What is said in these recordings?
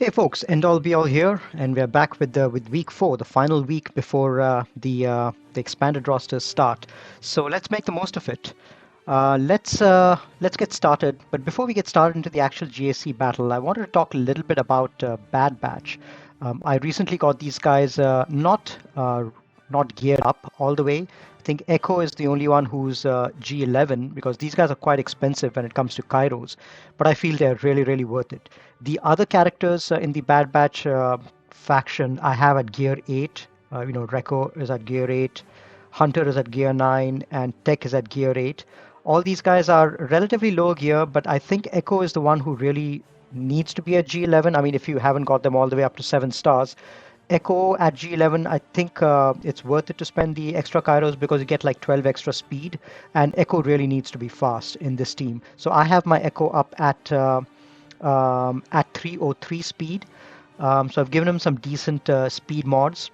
Hey folks, end all be all here, and we're back with week four, the final week before the expanded rosters start. So let's make the most of it. Let's get started. But before we get started into the actual GAC battle, I wanted to talk a little bit about Bad Batch. I recently got these guys not geared up all the way. I think Echo is the only one who's G11 because these guys are quite expensive when it comes to Kairos, but I feel they're really worth it. The other characters in the Bad Batch faction I have at gear 8. Rekko is at gear 8, Hunter is at gear 9, and Tech is at gear 8. All these guys are relatively low gear, but I think Echo is the one who really needs to be at G11. I mean, if you haven't got them all the way up to 7 stars, Echo at G11, I think it's worth it to spend the extra Kairos because you get like 12 extra speed, and Echo really needs to be fast in this team. So I have my Echo up at 303 speed. So I've given him some decent speed mods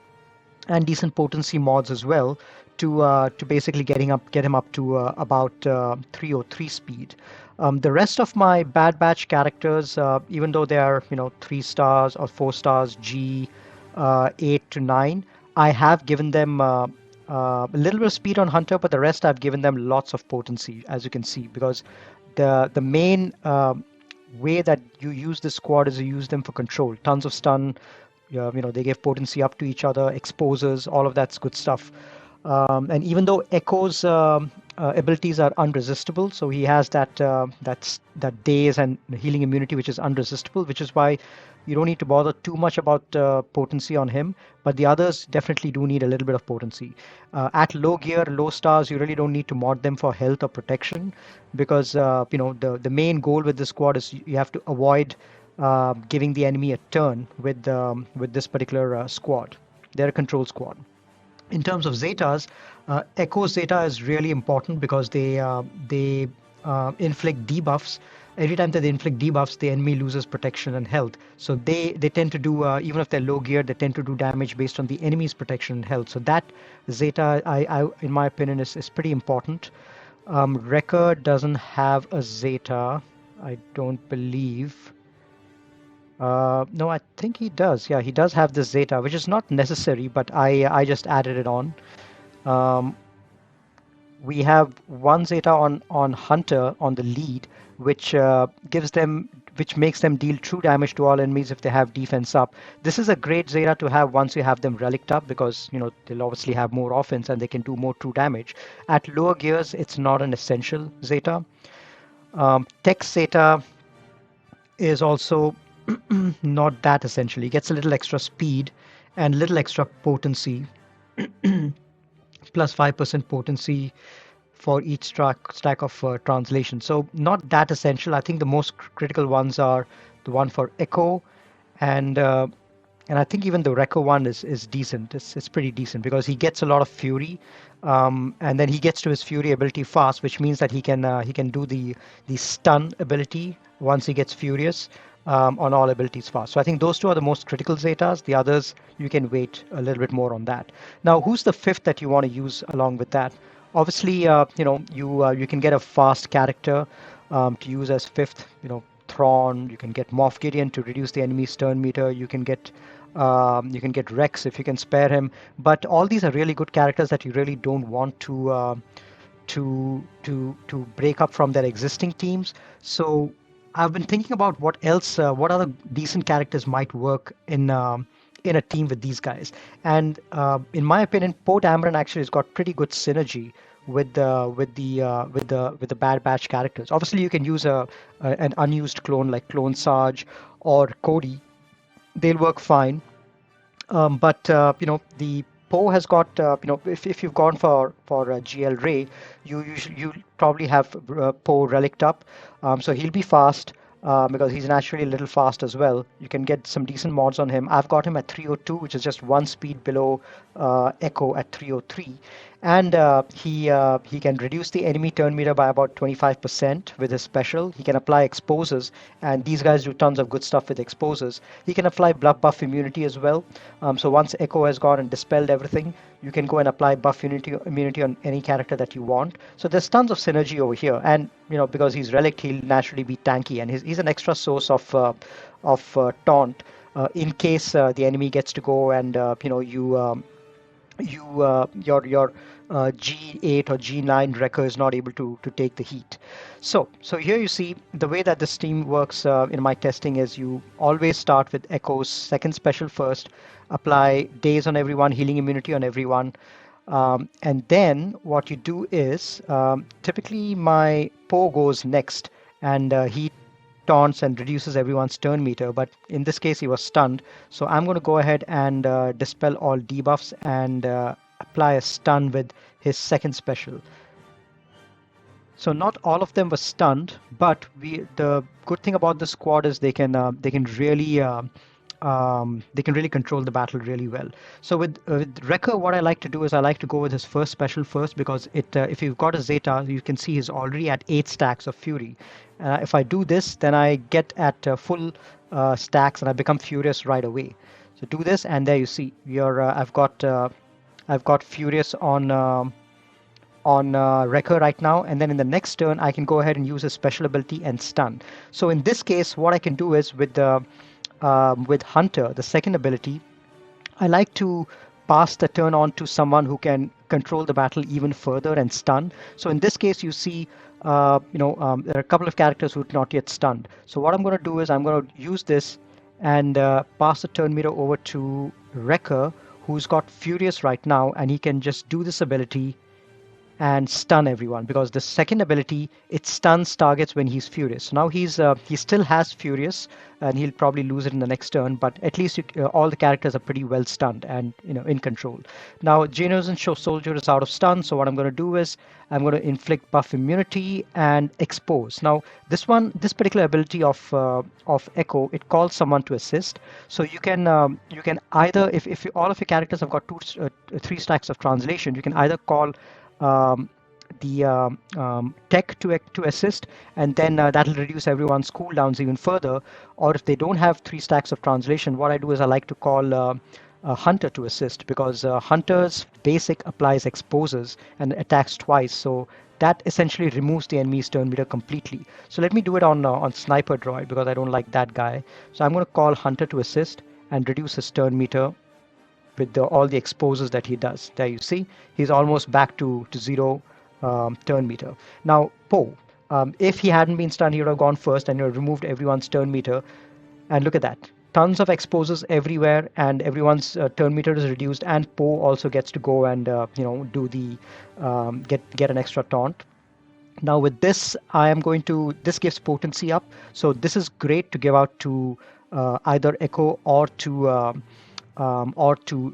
and decent potency mods as well to basically get him up to about 303 speed. The rest of my Bad Batch characters, even though they are 3 stars or 4 stars G 8 to 9, I have given them a little bit of speed on Hunter, but the rest I've given them lots of potency, as you can see, because the main way that you use this squad is you use them for control. Tons of stun, they give potency up to each other, exposes, all of that's good stuff. And even though Echo's abilities are unresistible, so he has that daze and healing immunity, which is unresistible, which is why you don't need to bother too much about potency on him. But the others definitely do need a little bit of potency. At low gear, low stars, you really don't need to mod them for health or protection, because the main goal with this squad is you have to avoid giving the enemy a turn with this particular squad. They're a control squad. In terms of Zetas, Echo Zeta is really important because they inflict debuffs. Every time that they inflict debuffs, the enemy loses protection and health. So they tend to do, even if they're low gear, they tend to do damage based on the enemy's protection and health. So that Zeta, in my opinion, is pretty important. Wrecker doesn't have a Zeta, I don't believe. No, I think he does. Yeah, he does have this Zeta, which is not necessary, but I just added it on. Um, we have one Zeta on Hunter on the lead, which which makes them deal true damage to all enemies if they have defense up. This is a great Zeta to have once you have them relicked up because they'll obviously have more offense and they can do more true damage. At lower gears, it's not an essential Zeta. Tech Zeta is also not that essential. He gets a little extra speed and a little extra potency, plus 5% potency for each stack of translation. So not that essential. I think the most critical ones are the one for Echo, and I think even the Rekko one is decent. It's pretty decent because he gets a lot of fury, and then he gets to his fury ability fast, which means that he can do the stun ability once he gets furious on all abilities fast. So I think those two are the most critical Zetas. The others you can wait a little bit more on that. Now, who's the fifth that you want to use along with that? Obviously, you can get a fast character to use as fifth. Thrawn. You can get Moff Gideon to reduce the enemy's turn meter. You can get Rex if you can spare him. But all these are really good characters that you really don't want to break up from their existing teams. So I've been thinking about what other decent characters might work in a team with these guys. And in my opinion, Poe Dameron actually has got pretty good synergy with the Bad Batch characters. Obviously, you can use an unused clone like Clone Sarge or Cody. They'll work fine. But the Poe has got if you've gone for GL Ray, you probably have Poe relicked up, so he'll be fast. Because he's naturally a little fast as well. You can get some decent mods on him. I've got him at 302, which is just one speed below Echo at 303. And he can reduce the enemy turn meter by about 25% with his special. He can apply exposures, and these guys do tons of good stuff with exposures. He can apply buff immunity as well. So once Echo has gone and dispelled everything, you can go and apply buff immunity on any character that you want. So there's tons of synergy over here, and because he's relic, he'll naturally be tanky, and he's an extra source of taunt in case the enemy gets to go and your G8 or G9 wrecker is not able to take the heat. So here you see the way that this team works in my testing is you always start with Echo's second special first, apply daze on everyone, healing immunity on everyone, and then what you do is typically my Po goes next, and he taunts and reduces everyone's turn meter, but in this case he was stunned. So I'm going to go ahead and dispel all debuffs and apply a stun with his second special. So not all of them were stunned, but the good thing about the squad is they can really control the battle really well. So with Wrecker, what I like to do is I like to go with his first special first, because if you've got a Zeta, you can see he's already at 8 stacks of Fury. If I do this, then I get at full stacks and I become furious right away. So do this, and there you see I've got furious on Wrecker right now, and then in the next turn I can go ahead and use a special ability and stun. So in this case, what I can do is with Hunter, the second ability, I like to pass the turn on to someone who can control the battle even further and stun. So in this case, you see, there are a couple of characters who are not yet stunned. So what I'm going to do is I'm going to use this and pass the turn meter over to Wrecker, who's got Furious right now, and he can just do this ability and stun everyone, because the second ability, it stuns targets when he's furious. So now he still has furious, and he'll probably lose it in the next turn, but at least all the characters are pretty well stunned and in control. Now Geonosis Show Soldier is out of stun, so what I'm going to do is I'm going to inflict buff immunity and expose. Now this particular ability of Echo, it calls someone to assist. So you can either, if all of your characters have got 3 stacks of translation, you can either call the tech to assist, and then that'll reduce everyone's cooldowns even further. Or if they don't have 3 stacks of translation, what I do is I like to call a Hunter to assist, because Hunter's basic applies exposes and attacks twice, so that essentially removes the enemy's turn meter completely. So let me do it on Sniper Droid, because I don't like that guy. So I'm going to call Hunter to assist and reduce his turn meter with all the exposes that he does. There you see, he's almost back to 0 turn meter. Now Poe, if he hadn't been stunned, he would have gone first and removed everyone's turn meter. And look at that, tons of exposes everywhere, and everyone's turn meter is reduced, and Poe also gets to go and do the get an extra taunt. Now with this, this gives potency up, so this is great to give out to either Echo or to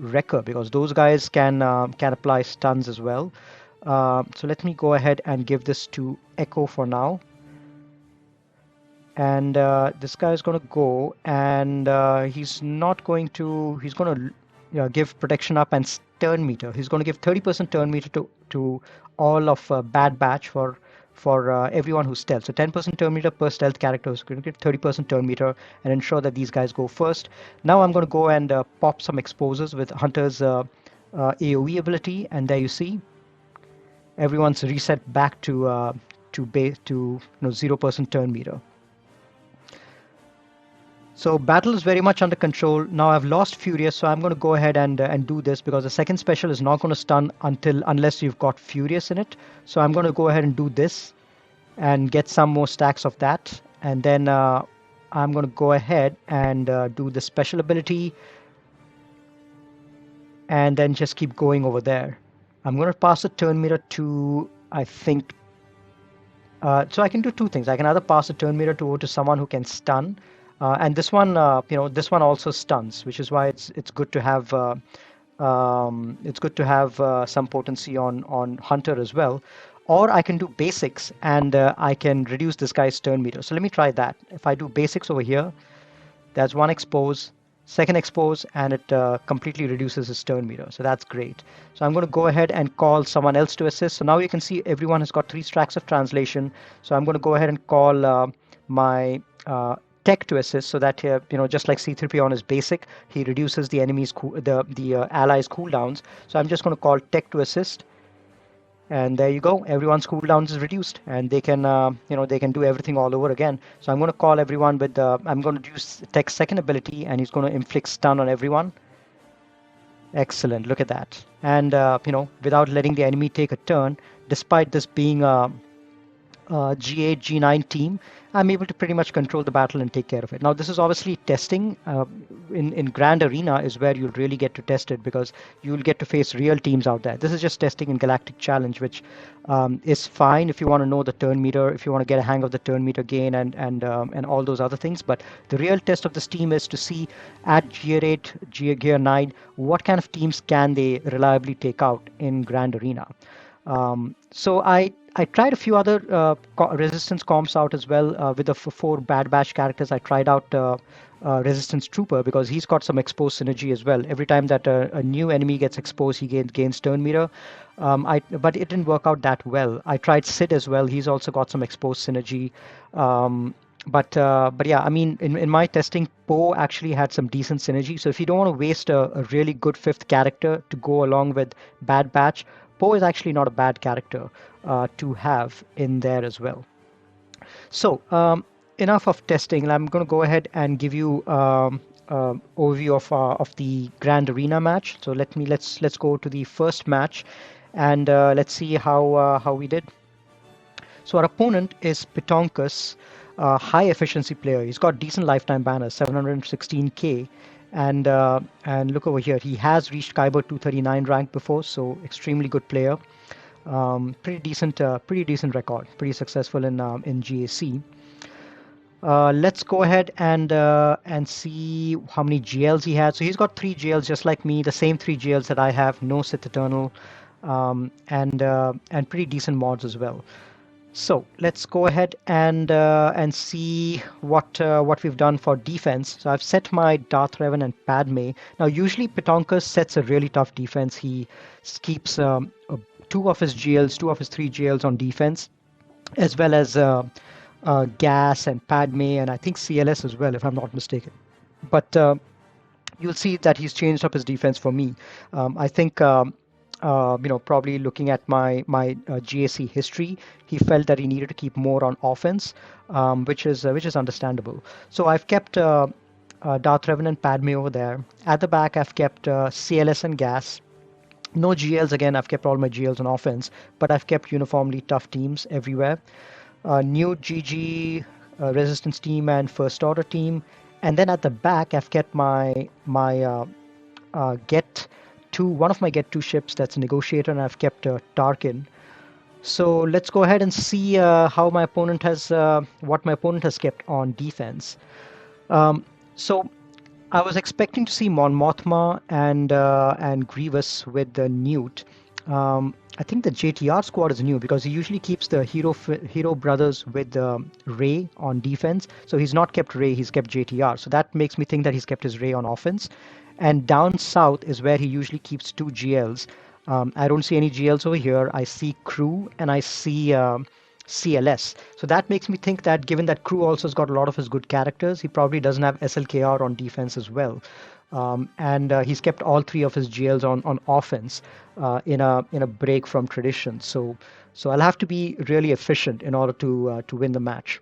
Wrecker, because those guys can apply stuns as well. So let me go ahead and give this to Echo for now. And this guy is going to go, and he's going to give protection up and turn meter. He's going to give 30% turn meter to all of Bad Batch for everyone who's stealth. So 10% turn meter per stealth character is going to get 30% turn meter and ensure that these guys go first. Now I'm going to go and pop some exposes with Hunter's AoE ability, and there you see everyone's reset back to 0% turn meter. So battle is very much under control. Now I've lost Furious, so I'm going to go ahead and do this, because the second special is not going to stun unless you've got Furious in it. So I'm going to go ahead and do this and get some more stacks of that. And then I'm going to go ahead and do the special ability, and then just keep going over there. I'm going to pass the turn meter to, I think, so I can do 2 things. I can either pass the turn meter to someone who can stun, and this one, this one also stuns, which is why it's good to have some potency on Hunter as well. Or I can do basics, and I can reduce this guy's turn meter. So let me try that. If I do basics over here, there's 1 expose, second expose, and it completely reduces his turn meter. So that's great. So I'm going to go ahead and call someone else to assist. So now you can see everyone has got 3 stacks of translation. So I'm going to go ahead and call my tech to assist, so that just like C3PO on his basic, he reduces the enemy's the allies' cooldowns. So I'm just going to call tech to assist, And there you go. Everyone's cooldown is reduced, and they can, they can do everything all over again. So I'm going to call everyone with. I'm going to use Tech's second ability, and he's going to inflict stun on everyone. Excellent. Look at that. And without letting the enemy take a turn, despite this being G8, G9 team, I'm able to pretty much control the battle and take care of it. Now, this is obviously testing. In Grand Arena is where you'll really get to test it, because you'll get to face real teams out there. This is just testing in Galactic Challenge, which is fine if you want to know the turn meter, if you want to get a hang of the turn meter gain and all those other things. But the real test of this team is to see at Gear 8, Gear 9, what kind of teams can they reliably take out in Grand Arena. So I tried a few other Resistance comps out as well with the four Bad Batch characters. I tried out Resistance Trooper because he's got some exposed synergy as well. Every time that a new enemy gets exposed, he gains turn meter. But it didn't work out that well. I tried Sid as well. He's also got some exposed synergy. But yeah, I mean, in my testing, Poe actually had some decent synergy. So if you don't want to waste a really good fifth character to go along with Bad Batch, Poe is actually not a bad character to have in there as well. So enough of testing. I'm going to go ahead and give you overview of the Grand Arena match. So let's go to the first match, and let's see how we did. So our opponent is Pitonkus, a high efficiency player. He's got decent lifetime banners, 716k. And look over here, he has reached Kyber 239 rank before, so extremely good player. Pretty decent record, pretty successful in GAC. Let's go ahead and see how many GLs he had. So he's got 3 GLs just like me, the same 3 GLs that I have, no Sith Eternal, and pretty decent mods as well. So let's go ahead and see what we've done for defense. So I've set my Darth Revan and Padme. Now usually Pitonkus sets a really tough defense. He keeps 2 of his GLs, 2 of his 3 GLs on defense, as well as Gas and Padme, and I think CLS as well, if I'm not mistaken. But you'll see that he's changed up his defense for me. I think probably looking at my GAC history, he felt that he needed to keep more on offense, which is understandable. So I've kept Darth Revan and Padme over there. At the back, I've kept CLS and Gas. No GLs again. I've kept all my GLs on offense, but I've kept uniformly tough teams everywhere. New GG Resistance team and First Order team, and then at the back, I've kept my Get 2, one of my Get 2 ships, that's a Negotiator, and I've kept Tarkin. So let's go ahead and see how my opponent has what my opponent has kept on defense. So I was expecting to see Mon Mothma and Grievous with the Newt. I think the JTR squad is new because he usually keeps the hero brothers with Rey on defense. So he's not kept Rey, he's kept JTR. So that makes me think that he's kept his Rey on offense. And down south is where he usually keeps 2 GLs. I don't see any GLs over here. I see Crew and I see CLS. So that makes me think that given that Crew also has got a lot of his good characters, he probably doesn't have SLKR on defense as well. And he's kept all 3 of his GLs on offense in a break from tradition. So I'll have to be really efficient in order to win the match.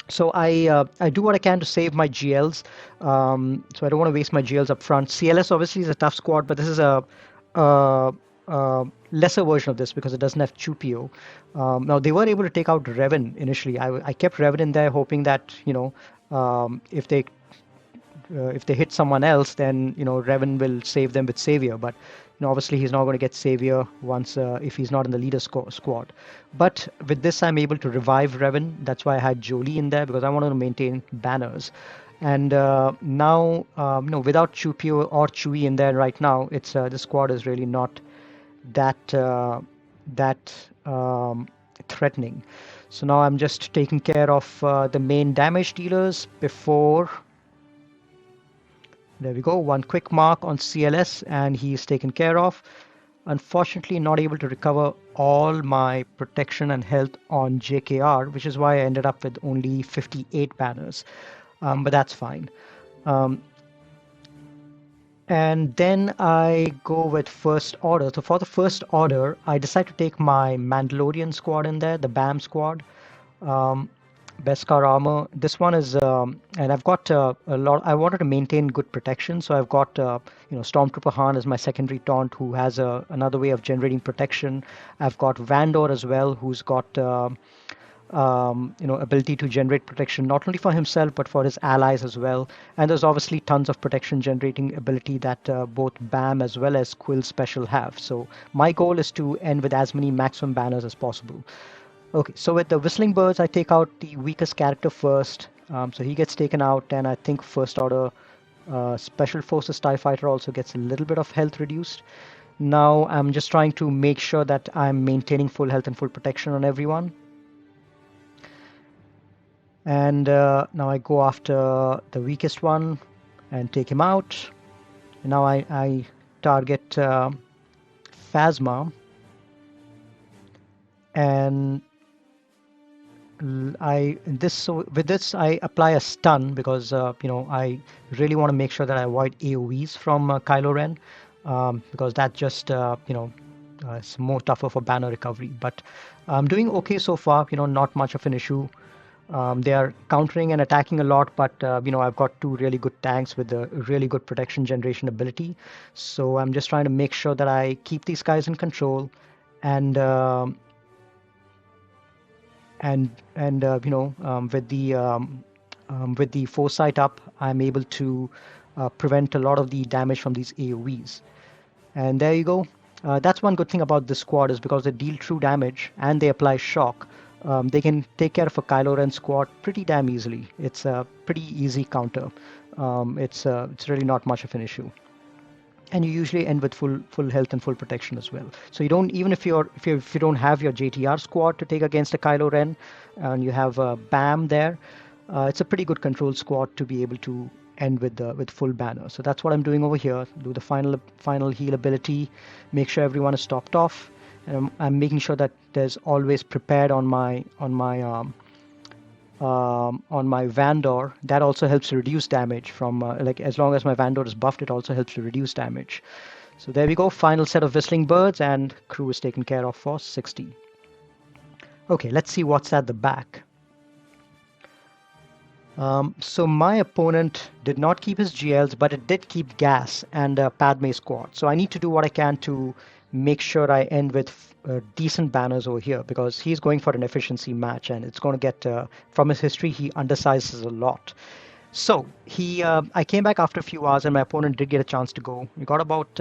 So I do what I can to save my GLs. So I don't want to waste my GLs up front. CLS obviously is a tough squad, but this is a lesser version of this because it doesn't have Chupio. Now they were able to take out Revan initially. I kept Revan in there hoping that if they hit someone else, then Revan will save them with Savior. But obviously he's not going to get Savior once if he's not in the leader squad. But with this, I'm able to revive Revan. That's why I had Jolie in there, because I wanted to maintain banners. And now, without Chupio or Chewie in there right now, it's the squad is really not that threatening. So now I'm just taking care of the main damage dealers before. There we go, 1 quick mark on CLS and he's taken care of. Unfortunately, not able to recover all my protection and health on JKR, which is why I ended up with only 58 banners. But that's fine. And then I go with first order. So for the first order, I decide to take my Mandalorian squad in there, the BAM squad. Um, Beskar armor. This one is, and I've got a lot. I wanted to maintain good protection, so I've got, Stormtrooper Han as my secondary taunt, who has another way of generating protection. I've got Vandor as well, who's got, ability to generate protection not only for himself but for his allies as well. And there's obviously tons of protection generating ability that both BAM as well as Quill Special have. So my goal is to end with as many maximum banners as possible. Okay, so with the Whistling Birds, I take out the weakest character first. So he gets taken out, and I think First Order Special Forces TIE Fighter also gets a little bit of health reduced. Now I'm just trying to make sure that I'm maintaining full health and full protection on everyone. And now I go after the weakest one and take him out. And now I target Phasma, and with this I apply a stun because I really want to make sure that I avoid AoEs from Kylo Ren, because that just it's more tougher for banner recovery. But I'm doing okay so far. Not much of an issue. They are countering and attacking a lot, but I've got two really good tanks with a really good protection generation ability. So I'm just trying to make sure that I keep these guys in control, and with the foresight up, I'm able to prevent a lot of the damage from these AoEs. And there you go. That's one good thing about this squad is because they deal true damage and they apply shock. They can take care of a Kylo Ren squad pretty damn easily. It's a pretty easy counter. It's really not much of an issue. And you usually end with full health and full protection as well. So you don't, even if you don't have your JTR squad to take against a Kylo Ren, and you have a BAM there, it's a pretty good control squad to be able to end with full banner. So that's what I'm doing over here. Do the final heal ability, make sure everyone is topped off, and I'm making sure that there's always prepared on my Vandor. That also helps to reduce damage from, like, as long as my Vandor is buffed, it also helps to reduce damage. So there we go, final set of Whistling Birds, and crew is taken care of for 60. Okay, let's see what's at the back. So my opponent did not keep his GLs, but it did keep gas and Padme squad. So I need to do what I can to make sure I end with decent banners over here, because he's going for an efficiency match, and it's going to get, from his history, he undersizes a lot. So I came back after a few hours, and my opponent did get a chance to go. We got about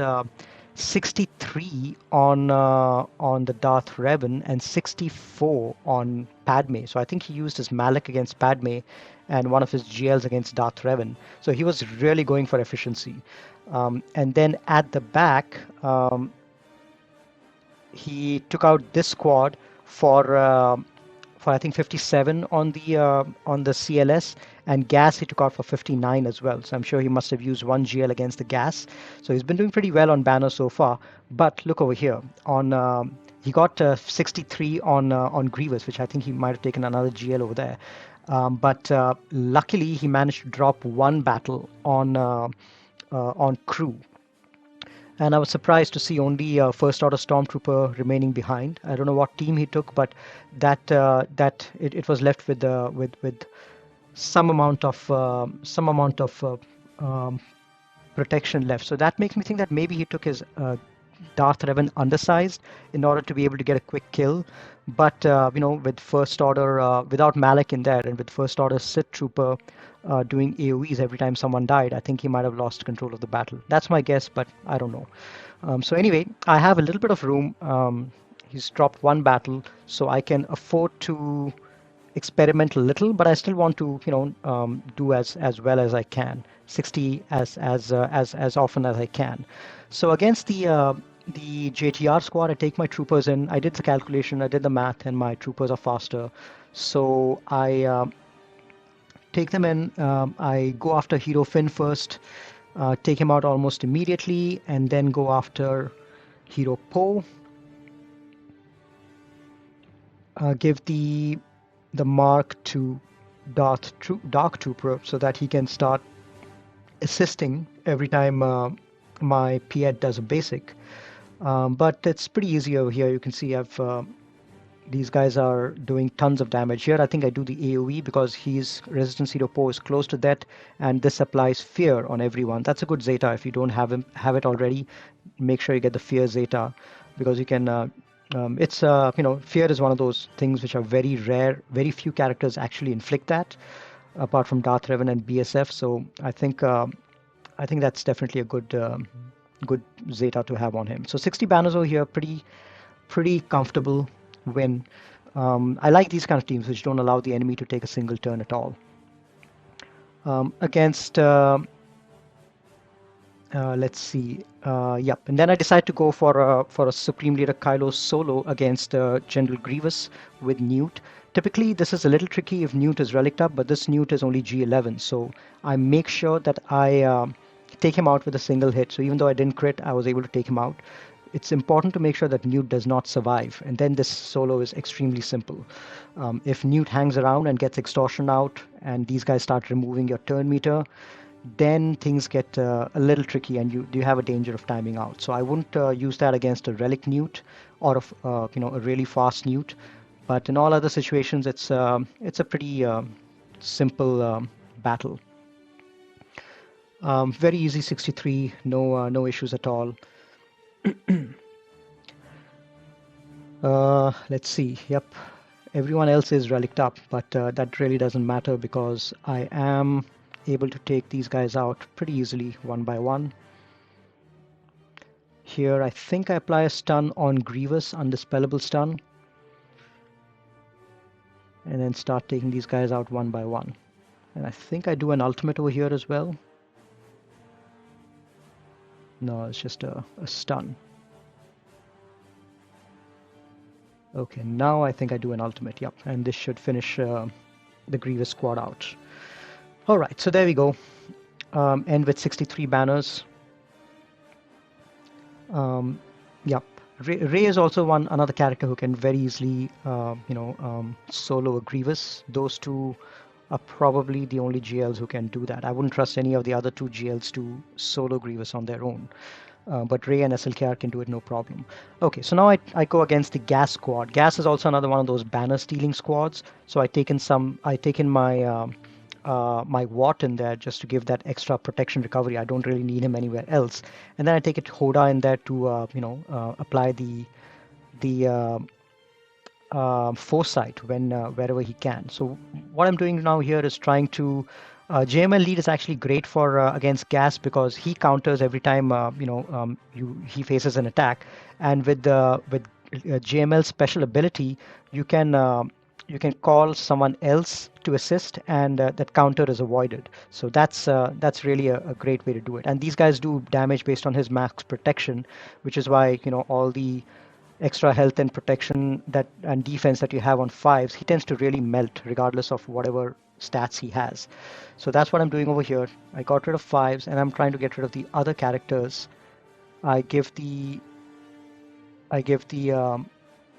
63 on the Darth Revan and 64 on Padme. So I think he used his Malak against Padme and one of his GLs against Darth Revan. So he was really going for efficiency. And then at the back, he took out this squad for I think 57 on the CLS, and gas he took out for 59 as well. So I'm sure he must have used one GL against the gas. So he's been doing pretty well on banner so far. But look over here on he got 63 on Grievous, which I think he might have taken another GL over there. But luckily he managed to drop one battle on crew. And I was surprised to see only First Order Stormtrooper remaining behind. I don't know what team he took, but it was left with some amount of protection left. So that makes me think that maybe he took his Darth Revan undersized in order to be able to get a quick kill. But with First Order without Malak in there, and with First Order Sith Trooper doing AoEs every time someone died, I think he might have lost control of the battle. That's my guess, but I don't know. So anyway, I have a little bit of room. He's dropped one battle, so I can afford to experiment a little, but I still want to do as well as I can, 60 as often as I can. So against the JTR squad, I take my troopers in. I did the calculation, I did the math, and my troopers are faster. So I take them in. I go after Hero Finn first, take him out almost immediately, and then go after Hero Poe. Give the mark to Dark Trooper so that he can start assisting every time my Piet does a basic. But it's pretty easy over here. You can see these guys are doing tons of damage. Here I think I do the AoE because he's resistance 0 po is close to that, and this applies fear on everyone. That's a good Zeta. If you don't have it already, make sure you get the fear Zeta, because you can it's fear is one of those things which are very rare. Very few characters actually inflict that, apart from Darth Revan and BSF. So I think that's definitely a good Zeta to have on him. So 60 banners over here, pretty comfortable win. I like these kind of teams which don't allow the enemy to take a single turn at all. Against let's see, yep. And then I decided to go for a Supreme Leader Kylo solo against General Grievous with Newt. Typically, this is a little tricky if Newt is relicked up, but this Newt is only G11, so I make sure that I take him out with a single hit. So even though I didn't crit, I was able to take him out. It's important to make sure that Newt does not survive, and then this solo is extremely simple. If Newt hangs around and gets extortion out, and these guys start removing your turn meter, then things get a little tricky, and you have a danger of timing out. So I wouldn't use that against a relic Newt or a really fast Newt. But in all other situations, it's a pretty simple battle. Very easy 63, no issues at all. Let's see. Yep, everyone else is relicked up, but that really doesn't matter because I am able to take these guys out pretty easily one by one. Here, I think I apply a stun on Grievous, undispellable stun, and then start taking these guys out one by one. And I think I do an ultimate over here as well. No, it's just a stun. Okay, now I think I do an ultimate, yep, and this should finish the Grievous squad out. All right, so there we go. End with 63 banners. Yep, Ray is also another character who can very easily, solo a Grievous. Those two are probably the only GLs who can do that. I wouldn't trust any of the other two GLs to solo Grievous on their own. But Ray and SLKR can do it no problem. Okay, so now I go against the Gas squad. Gas is also another one of those banner stealing squads. So I taken my my Watt in there just to give that extra protection recovery. I don't really need him anywhere else. And then I take it Hoda in there to apply the foresight wherever he can. So what I'm doing now here is trying to JML lead is actually great for against Gas because he counters every time he faces an attack, and with JML special ability you can call someone else to assist, and that counter is avoided. So that's really a great way to do it. And these guys do damage based on his max protection, which is why all the extra health and protection and defense that you have on fives, he tends to really melt regardless of whatever stats he has. So that's what I'm doing over here. I got rid of fives and I'm trying to get rid of the other characters. I give the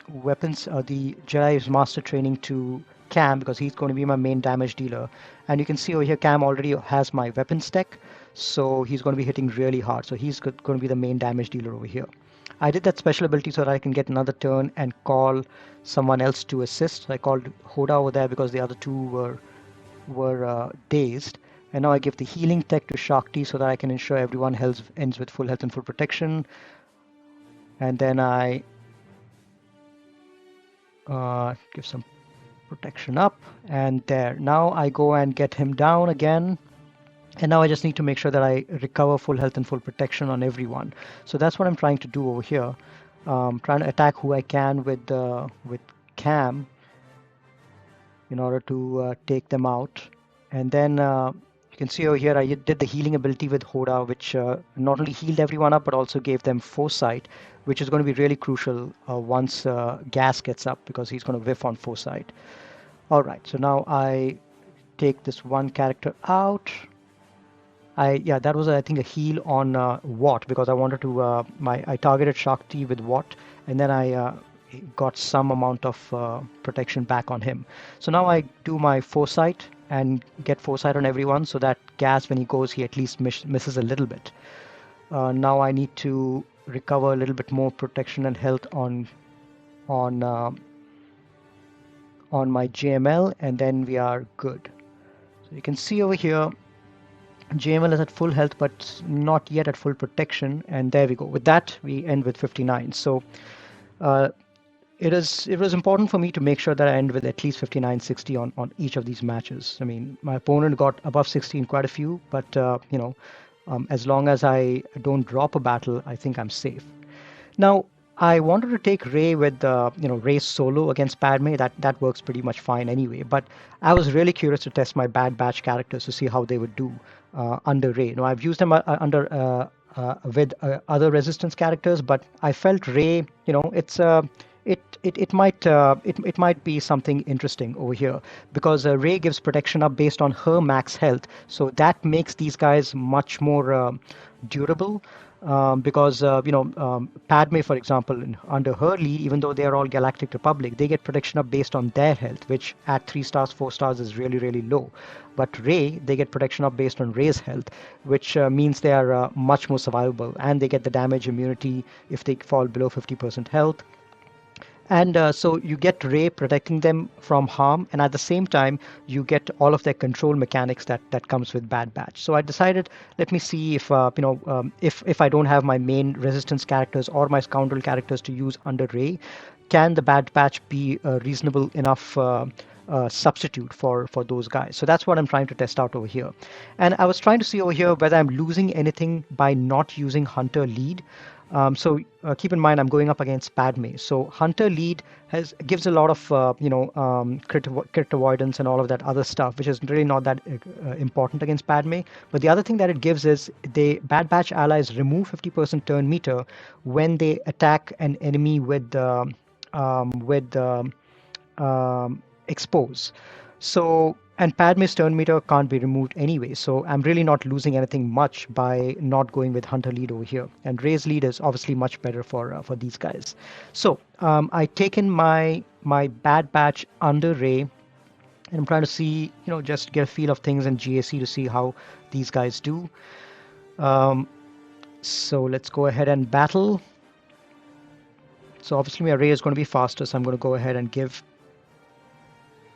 weapons, the Jedi's master training to Cam because he's going to be my main damage dealer. And you can see over here Cam already has my weapons tech, so he's going to be hitting really hard. So he's going to be the main damage dealer over here. I did that special ability so that I can get another turn and call someone else to assist. So I called Hoda over there because the other two were dazed. And now I give the healing tech to Shakti so that I can ensure everyone ends with full health and full protection. And then I give some protection up, and there. Now I go and get him down again. And now I just need to make sure that I recover full health and full protection on everyone. So that's what I'm trying to do over here. Trying to attack who I can with Cam in order to take them out. And then you can see over here I did the healing ability with Hoda, which not only healed everyone up but also gave them foresight, which is going to be really crucial once Gas gets up because he's going to whiff on foresight. All right, so now I take this one character out. That was I think a heal on Watt because I wanted to I targeted Shakti with Watt, and then I got some amount of protection back on him. So now I do my foresight and get foresight on everyone so that Gas, when he goes, he at least misses a little bit. Now I need to recover a little bit more protection and health on uh, on my JML, and then we are good. So you can see over here, JML is at full health, but not yet at full protection. And there we go. With that, we end with 59. So uh, it was important for me to make sure that I end with at least 59-60 on each of these matches. I mean, my opponent got above 60 in quite a few, but as long as I don't drop a battle, I think I'm safe. Now, I wanted to take Ray with Ray solo against Padme. That works pretty much fine anyway. But I was really curious to test my Bad Batch characters to see how they would do under Ray. Now, I've used them under with other Resistance characters, but I felt Ray. It might be something interesting over here because Ray gives protection up based on her max health, so that makes these guys much more durable. Because Padme, for example, under her lead, even though they are all Galactic Republic, they get protection up based on their health, which at 3 stars, 4 stars is really, really low. But Rey, they get protection up based on Rey's health, which means they are much more survivable, and they get the damage immunity if they fall below 50% health. And so you get Ray protecting them from harm, and at the same time, you get all of their control mechanics that comes with Bad Batch. So I decided, let me see if if I don't have my main Resistance characters or my Scoundrel characters to use under Ray, can the Bad Batch be a reasonable enough substitute for those guys? So that's what I'm trying to test out over here. And I was trying to see over here whether I'm losing anything by not using Hunter lead. So keep in mind, I'm going up against Padme. So Hunter lead gives a lot of crit avoidance and all of that other stuff, which is really not that important against Padme. But the other thing that it gives is Bad Batch allies remove 50% turn meter when they attack an enemy with expose. So, and Padme's turn meter can't be removed anyway, so I'm really not losing anything much by not going with Hunter lead over here. And Ray's lead is obviously much better for these guys. So I taken my Bad Batch under Ray, and I'm trying to see, just get a feel of things in GAC to see how these guys do. So let's go ahead and battle. So obviously my Ray is going to be faster, so I'm going to go ahead and give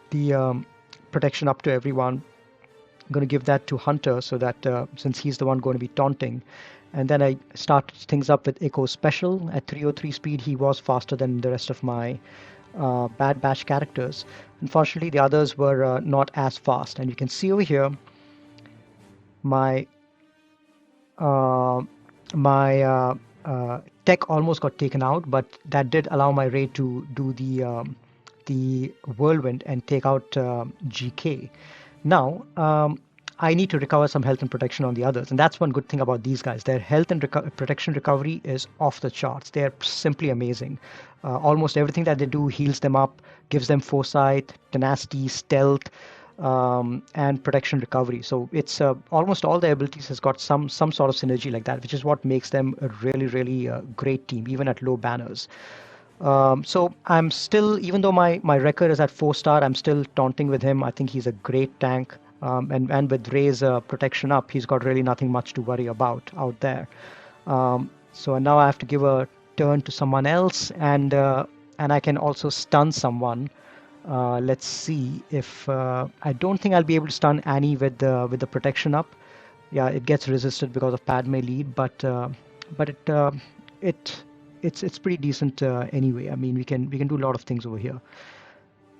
the protection up to everyone. I'm going to give that to Hunter so that since he's the one going to be taunting. And then I start things up with Echo Special. At 303 speed, he was faster than the rest of my Bad Batch characters. Unfortunately, the others were not as fast. And you can see over here, my tech almost got taken out, but that did allow my Ray to do the whirlwind and take out GK. Now, I need to recover some health and protection on the others, and that's one good thing about these guys. Their health and protection recovery is off the charts. They're simply amazing. Almost everything that they do heals them up, gives them foresight, tenacity, stealth, and protection recovery. So it's almost all their abilities has got some sort of synergy like that, which is what makes them a really, really great team, even at low banners. So I'm still, even though my record is at 4-star, I'm still taunting with him. I think he's a great tank. And with Ray's protection up, he's got really nothing much to worry about out there. So now I have to give a turn to someone else, and I can also stun someone. Let's see if I don't think I'll be able to stun Annie with the protection up. Yeah, it gets resisted because of Padme lead, but it's pretty decent anyway. I mean, we can do a lot of things over here.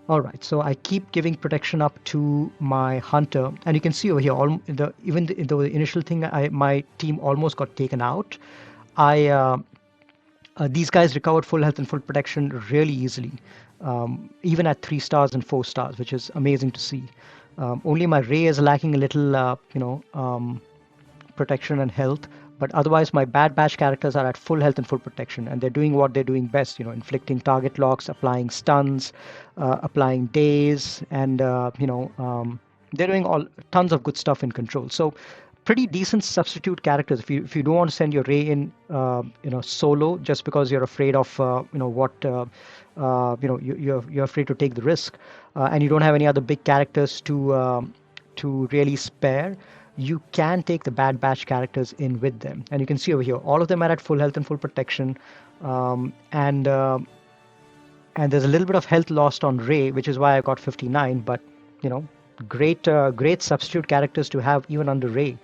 All right, so I keep giving protection up to my Hunter, and you can see over here, even the initial thing, my team almost got taken out. These guys recovered full health and full protection really easily, even at 3 stars and 4 stars, which is amazing to see. Only my Ray is lacking a little, protection and health, but otherwise my Bad Batch characters are at full health and full protection, and they're doing what they're doing best, inflicting target locks, applying stuns, applying daze, and they're doing tons of good stuff in control. So pretty decent substitute characters. If you don't want to send your Ray in solo just because you're afraid of you're afraid to take the risk, and you don't have any other big characters to really spare, you can take the Bad Batch characters in with them. And you can see over here, all of them are at full health and full protection. Um, and uh, and there's a little bit of health lost on Ray, which is why I got 59. But you know, great substitute characters to have even under Ray.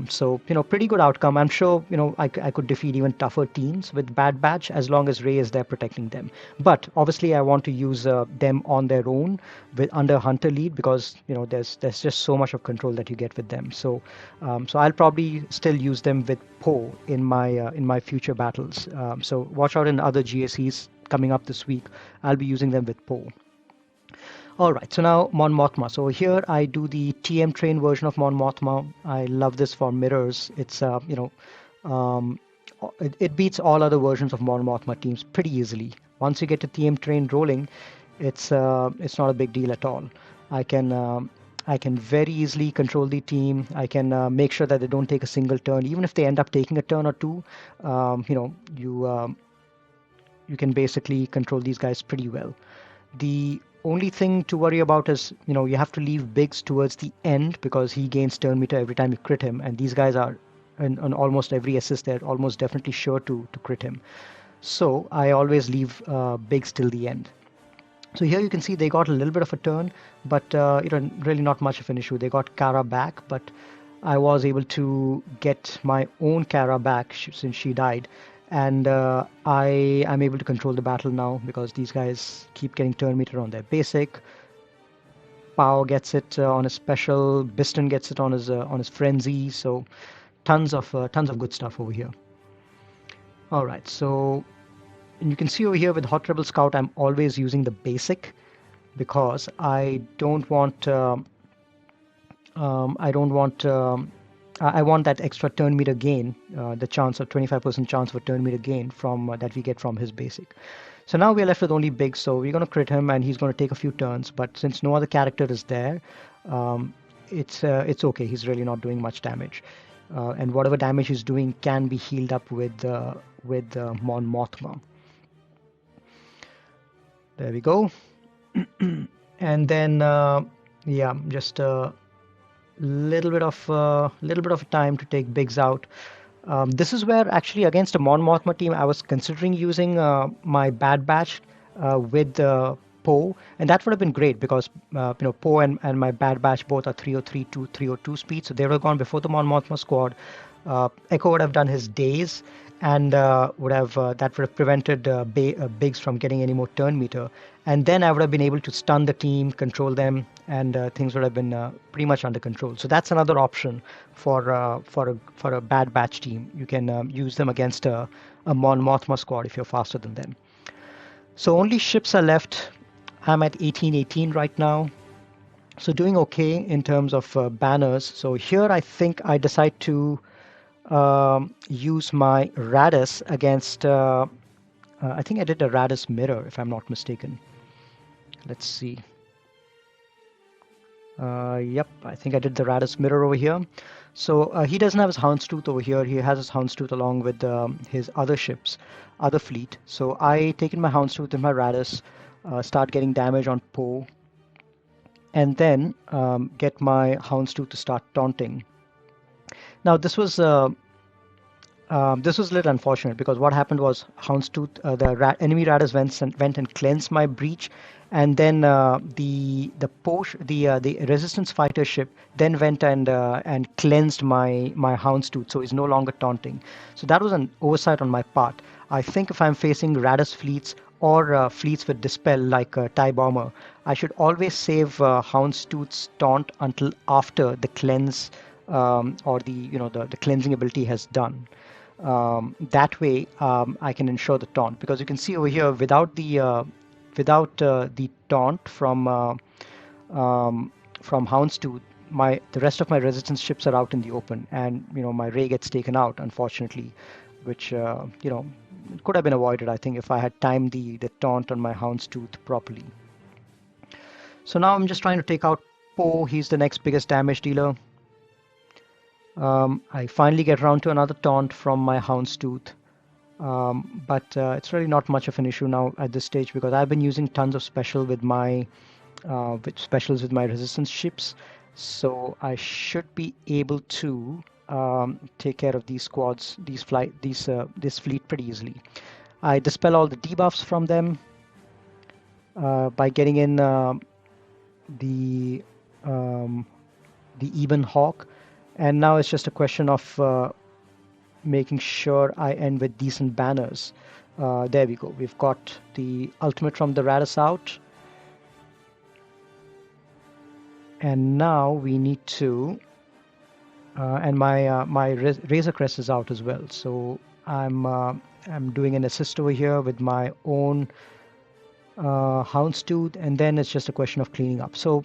So pretty good outcome. I'm sure I could defeat even tougher teams with Bad Batch as long as Ray is there protecting them. But obviously, I want to use them on their own with under Hunter lead because there's just so much of control that you get with them. So I'll probably still use them with Poe in my future battles. So watch out in other GACs coming up this week. I'll be using them with Poe. All right, so now Mon Mothma. So here I do the TM train version of Mon Mothma. I love this for mirrors. It's um, it beats all other versions of Mon Mothma teams pretty easily. Once you get the TM train rolling, it's not a big deal at all. I can I can very easily control the team. I can make sure that they don't take a single turn, even if they end up taking a turn or two. You can basically control these guys pretty well. The only thing to worry about is, you have to leave Biggs towards the end because he gains turn meter every time you crit him, and these guys are on almost every assist, they're almost definitely sure to crit him. So I always leave Biggs till the end. So here you can see they got a little bit of a turn, but really not much of an issue. They got Kara back, but I was able to get my own Kara back since she died. And I'm able to control the battle now because these guys keep getting turn meter on their basic. Pao gets it on his special. Biston gets it on his frenzy. So tons of good stuff over here. All right, so and you can see over here with Hot Rebel Scout, I'm always using the basic because I don't want I don't want I want that extra turn meter gain, the chance of 25% chance for turn meter gain from that we get from his basic. So now we're left with only Big, so we're going to crit him and he's going to take a few turns. But since no other character is there, it's okay. He's really not doing much damage, and whatever damage he's doing can be healed up with Mon Mothma. There we go. And then yeah, just little bit of time to take Biggs out. This is where actually against a Mon Mothma team I was considering using my Bad Batch with Poe, and that would have been great because Poe and my Bad Batch both are 303 to 302 speed, so they would have gone before the Mon Mothma squad. Echo would have done his days, and that would have prevented Biggs from getting any more turn meter, and then I would have been able to stun the team, control them, and things would have been pretty much under control. So that's another option for a Bad Batch team. You can use them against a Mon Mothma squad if you're faster than them. So only ships are left. I'm at 1818 right now. So doing okay in terms of banners. So here I think I decide to use my Radis against, I think I did a Radis mirror if I'm not mistaken. Let's see. Yep, I think I did the Radis mirror over here. So he doesn't have his Houndstooth over here. He has his Houndstooth along with his other ships, other fleet. So I taken my Houndstooth and my Radis, start getting damage on Poe, and then get my Houndstooth to start taunting. Now this was a little unfortunate because what happened was Houndstooth, the enemy Radis went and cleansed my breach, and then the resistance fighter ship then went and cleansed my Houndstooth, so it's no longer taunting. So that was an oversight on my part. I think if I'm facing Radis fleets or fleets with dispel like TIE Bomber, I should always save Houndstooth's taunt until after the cleanse or the cleansing ability has done. That way I can ensure the taunt, because you can see over here without the taunt from Houndstooth, the rest of my resistance ships are out in the open, and my Ray gets taken out, unfortunately, which could have been avoided, I think, if I had timed the taunt on my Houndstooth properly. So now I'm just trying to take out Poe. He's the next biggest damage dealer. I finally get around to another taunt from my Houndstooth, but it's really not much of an issue now at this stage because I've been using tons of specials with my resistance ships. So I should be able to take care of these squads, this fleet pretty easily. I dispel all the debuffs from them by getting in the um, the Ebon Hawk, and now it's just a question of making sure I end with decent banners. There we go. We've got the ultimate from the Radis out, and now we need to. And my Razor Crest is out as well, so I'm doing an assist over here with my own Houndstooth, and then it's just a question of cleaning up. So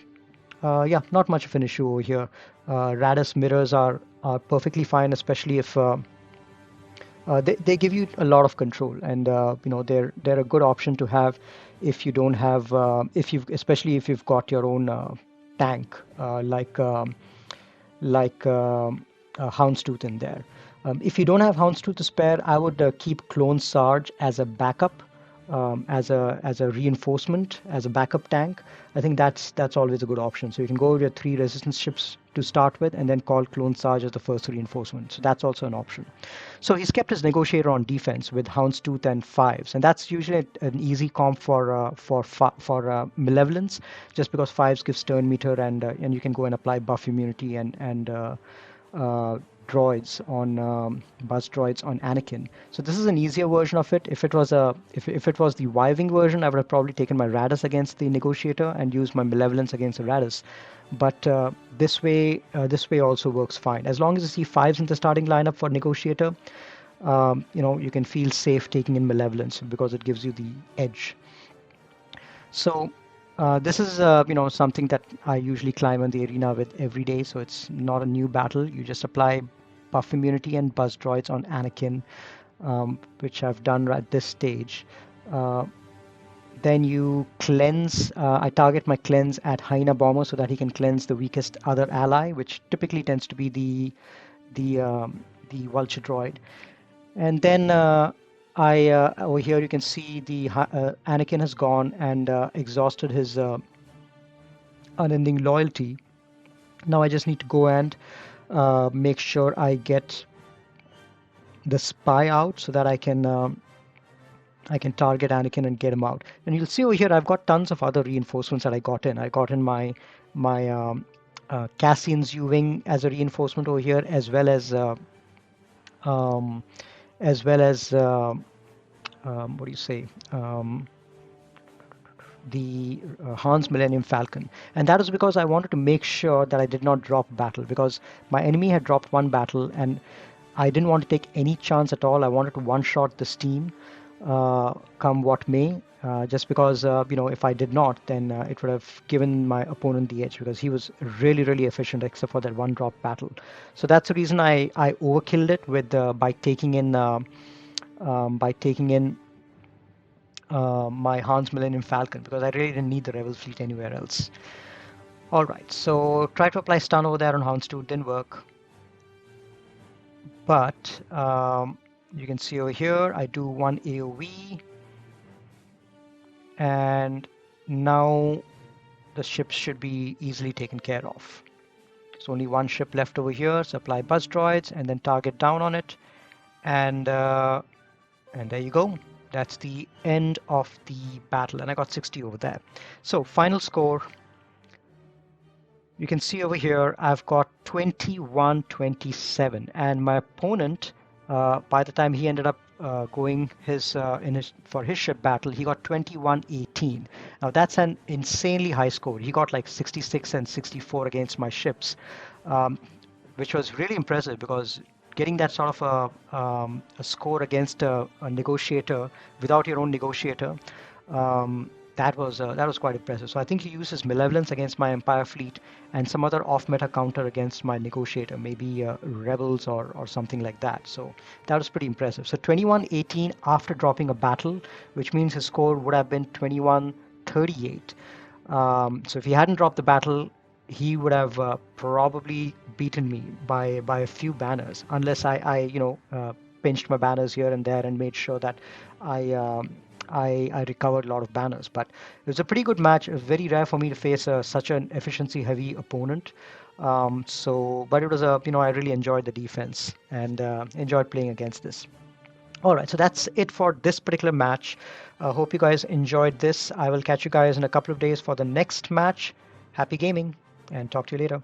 yeah, not much of an issue over here. Radis mirrors are perfectly fine, especially if they give you a lot of control, and they're a good option to have if you don't have if you've especially if you've got your own tank like Houndstooth in there. If you don't have Houndstooth to spare, I would keep Clone Sarge as a backup, as a reinforcement, as a backup tank. I think that's always a good option. So you can go with your 3 resistance ships to start with, and then call Clone Sarge as the first reinforcement. So that's also an option. So he's kept his Negotiator on defense with Houndstooth and 5s, and that's usually an easy comp for Malevolence, just because 5s give stern meter, and you can go and apply buff immunity and uh, droids on buzz droids on Anakin. So this is an easier version of it. If it was the Y-wing version, I would have probably taken my Radis against the Negotiator and used my Malevolence against the Radis. But this way also works fine. As long as you see 5s in the starting lineup for Negotiator, you can feel safe taking in Malevolence because it gives you the edge. So this is something that I usually climb in the arena with every day, so it's not a new battle. You just apply buff immunity and buzz droids on Anakin, which I've done at this stage. Uh, then you cleanse. I target my cleanse at Hyena Bomber so that he can cleanse the weakest other ally, which typically tends to be the Vulture droid. And then over here you can see the Anakin has gone and exhausted his unending loyalty. Now I just need to go and make sure I get the spy out so that I can target Anakin and get him out. And you'll see over here I've got tons of other reinforcements that I got in. I got in my Cassian's U-wing as a reinforcement over here, um, as well as what do you say? The Han's Millennium Falcon. And that was because I wanted to make sure that I did not drop battle, because my enemy had dropped one battle and I didn't want to take any chance at all. I wanted to one-shot this team, come what may, just because, if I did not, then it would have given my opponent the edge, because he was really, really efficient except for that one drop battle. So that's the reason I overkilled it with by taking in my Han's Millennium Falcon, because I really didn't need the Rebel fleet anywhere else. All right, so try to apply stun over there on Houndstooth, didn't work. But you can see over here, I do one AoE, and now the ships should be easily taken care of. There's only one ship left over here, so apply buzz droids and then target down on it, and there you go. That's the end of the battle, and I got 60 over there. So final score, you can see over here I've got 21-27, and my opponent, by the time he ended up going for his ship battle, he got 21-18. Now that's an insanely high score. He got like 66 and 64 against my ships, which was really impressive, because getting that sort of a score against a negotiator without your own negotiator, that was quite impressive. So I think he used his Malevolence against my Empire fleet and some other off-meta counter against my negotiator, maybe Rebels or something like that. So that was pretty impressive. So 21-18 after dropping a battle, which means his score would have been 21-38. So if he hadn't dropped the battle, he would have probably beaten me by a few banners, unless I pinched my banners here and there and made sure that I I recovered a lot of banners. But it was a pretty good match. It was very rare for me to face such an efficiency-heavy opponent. But it was I really enjoyed the defense and enjoyed playing against this. All right, so that's it for this particular match. Hope you guys enjoyed this. I will catch you guys in a couple of days for the next match. Happy gaming, and talk to you later.